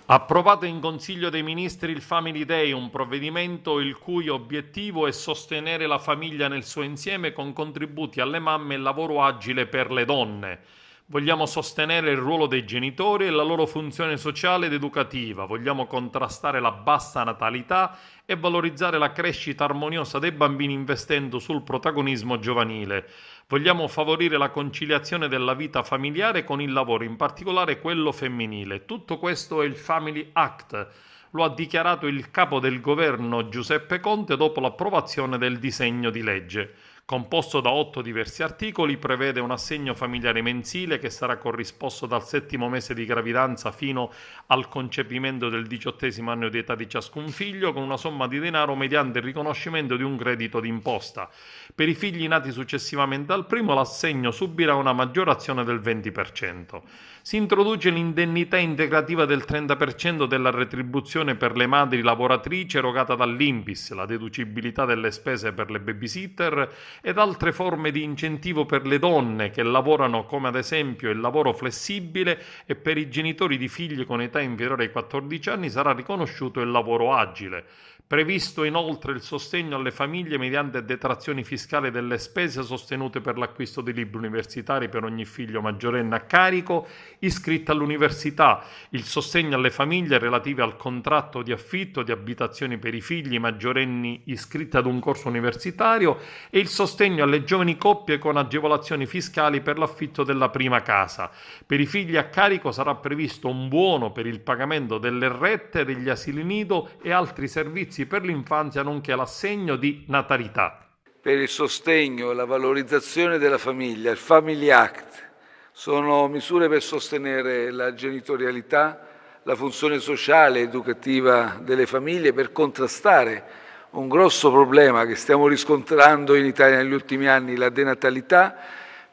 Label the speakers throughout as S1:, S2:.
S1: Approvato in Consiglio dei Ministri il Family Day, un provvedimento il cui obiettivo è sostenere la famiglia nel suo insieme con contributi alle mamme e lavoro agile per le donne. Vogliamo sostenere il ruolo dei genitori e la loro funzione sociale ed educativa, vogliamo contrastare la bassa natalità e valorizzare la crescita armoniosa dei bambini investendo sul protagonismo giovanile. Vogliamo favorire la conciliazione della vita familiare con il lavoro, in particolare quello femminile. Tutto questo è il Family Act. Lo ha dichiarato il capo del governo Giuseppe Conte dopo l'approvazione del disegno di legge. Composto da 8 diversi articoli, prevede un assegno familiare mensile che sarà corrisposto dal 7° mese di gravidanza fino al concepimento del 18° anno di età di ciascun figlio, con una somma di denaro mediante il riconoscimento di un credito d'imposta. Per i figli nati successivamente al primo, l'assegno subirà una maggiorazione del 20%. Si introduce l'indennità integrativa del 30% della retribuzione per le madri lavoratrici erogata dall'INPS, la deducibilità delle spese per le babysitter ed altre forme di incentivo per le donne che lavorano, come ad esempio il lavoro flessibile, e per i genitori di figli con età inferiore ai 14 anni sarà riconosciuto il lavoro agile. Previsto inoltre il sostegno alle famiglie mediante detrazioni fiscali delle spese sostenute per l'acquisto di libri universitari per ogni figlio maggiorenne a carico iscritto all'università, il sostegno alle famiglie relative al contratto di affitto di abitazioni per i figli maggiorenni iscritti ad un corso universitario e il sostegno alle giovani coppie con agevolazioni fiscali per l'affitto della prima casa. Per i figli a carico sarà previsto un buono per il pagamento delle rette, degli asili nido e altri servizi per l'infanzia, nonché l'assegno di natalità.
S2: Per il sostegno e la valorizzazione della famiglia, il Family Act, sono misure per sostenere la genitorialità, la funzione sociale e educativa delle famiglie, per contrastare un grosso problema che stiamo riscontrando in Italia negli ultimi anni, la denatalità,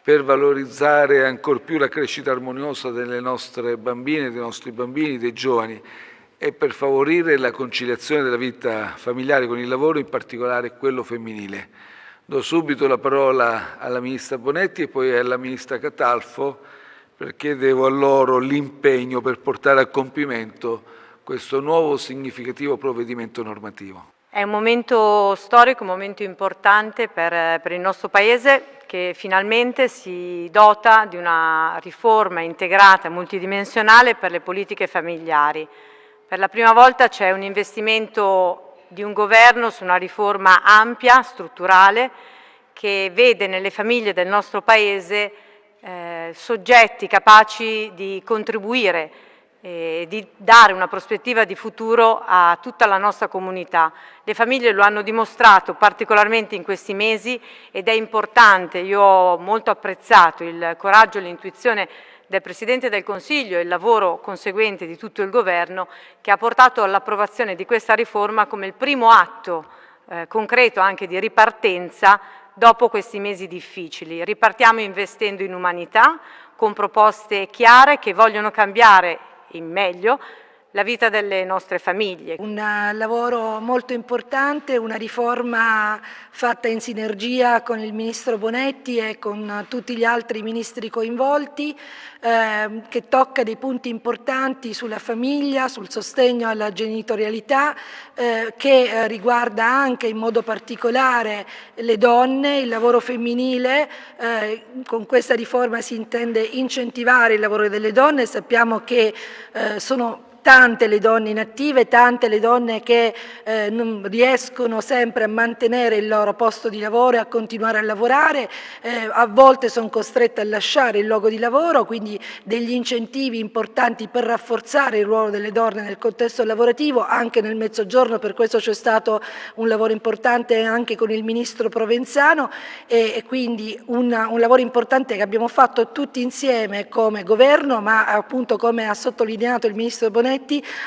S2: per valorizzare ancor più la crescita armoniosa delle nostre bambine, dei nostri bambini, dei giovani, e per favorire la conciliazione della vita familiare con il lavoro, in particolare quello femminile. Do subito la parola alla Ministra Bonetti e poi alla Ministra Catalfo, perché devo a loro l'impegno per portare a compimento questo nuovo significativo provvedimento normativo.
S3: È un momento storico, un momento importante per il nostro Paese, che finalmente si dota di una riforma integrata e multidimensionale per le politiche familiari. Per la prima volta c'è un investimento di un governo su una riforma ampia, strutturale, che vede nelle famiglie del nostro Paese soggetti capaci di contribuire e di dare una prospettiva di futuro a tutta la nostra comunità. Le famiglie lo hanno dimostrato particolarmente in questi mesi ed è importante. Io ho molto apprezzato il coraggio e l'intuizione del Presidente del Consiglio e il lavoro conseguente di tutto il Governo, che ha portato all'approvazione di questa riforma come il primo atto concreto anche di ripartenza dopo questi mesi difficili. Ripartiamo investendo in umanità, con proposte chiare che vogliono cambiare in meglio la vita delle nostre famiglie.
S4: Un lavoro molto importante, una riforma fatta in sinergia con il Ministro Bonetti e con tutti gli altri ministri coinvolti, che tocca dei punti importanti sulla famiglia, sul sostegno alla genitorialità, che riguarda anche in modo particolare le donne, il lavoro femminile. Con questa riforma si intende incentivare il lavoro delle donne. Sappiamo che sono tante le donne inattive, tante le donne che non riescono sempre a mantenere il loro posto di lavoro e a continuare a lavorare, a volte sono costrette a lasciare il luogo di lavoro, quindi degli incentivi importanti per rafforzare il ruolo delle donne nel contesto lavorativo, anche nel Mezzogiorno. Per questo c'è stato un lavoro importante anche con il Ministro Provenzano e quindi un lavoro importante che abbiamo fatto tutti insieme come Governo, ma appunto, come ha sottolineato il Ministro Bonetti,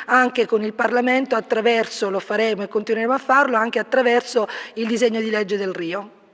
S4: anche con il Parlamento, attraverso, lo faremo e continueremo a farlo, anche attraverso il disegno di legge del Rio.